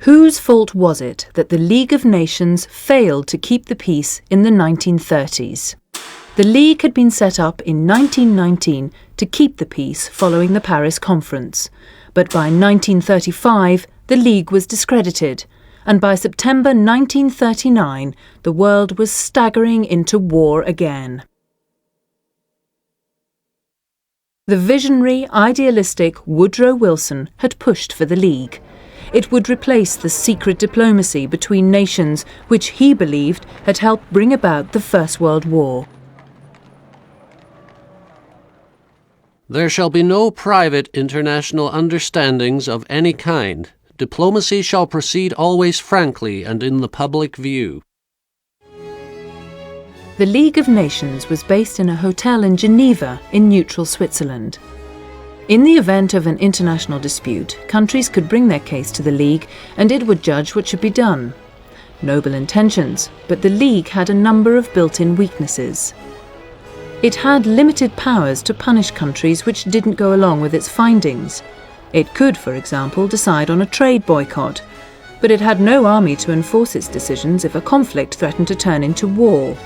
Whose fault was it that the League of Nations failed to keep the peace in the 1930s? The League had been set up in 1919 to keep the peace following the Paris Conference, but by 1935 the League was discredited, and by September 1939 the world was staggering into war again. The visionary, idealistic Woodrow Wilson had pushed for the League. It would replace the secret diplomacy between nations which he believed had helped bring about the First World War. There shall be no private international understandings of any kind. Diplomacy shall proceed always frankly and in the public view. The League of Nations was based in a hotel in Geneva in neutral Switzerland. In the event of an international dispute, countries could bring their case to the League and it would judge what should be done. Noble intentions, but the League had a number of built-in weaknesses. It had limited powers to punish countries which didn't go along with its findings. It could, for example, decide on a trade boycott, but it had no army to enforce its decisions if a conflict threatened to turn into war.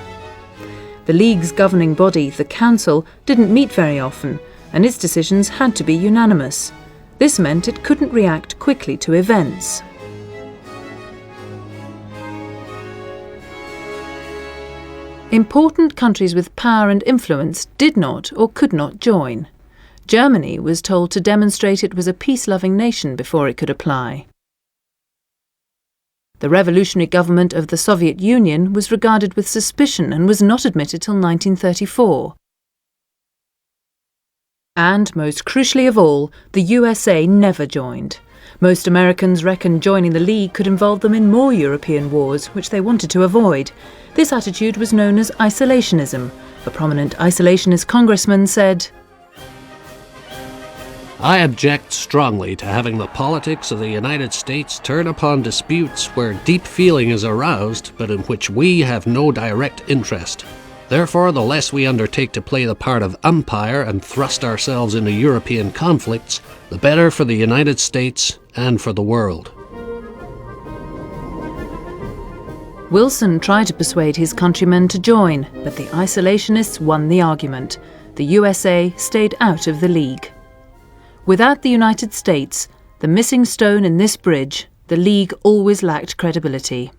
The League's governing body, the Council, didn't meet very often, and its decisions had to be unanimous. This meant it couldn't react quickly to events. Important countries with power and influence did not or could not join. Germany was told to demonstrate it was a peace-loving nation before it could apply. The revolutionary government of the Soviet Union was regarded with suspicion and was not admitted till 1934. And, most crucially of all, the USA never joined. Most Americans reckoned joining the League could involve them in more European wars, which they wanted to avoid. This attitude was known as isolationism. A prominent isolationist congressman said, I object strongly to having the politics of the United States turn upon disputes where deep feeling is aroused, but in which we have no direct interest. Therefore, the less we undertake to play the part of umpire and thrust ourselves into European conflicts, the better for the United States and for the world. Wilson tried to persuade his countrymen to join, but the isolationists won the argument. The USA stayed out of the League. Without the United States, the missing stone in this bridge, the League always lacked credibility.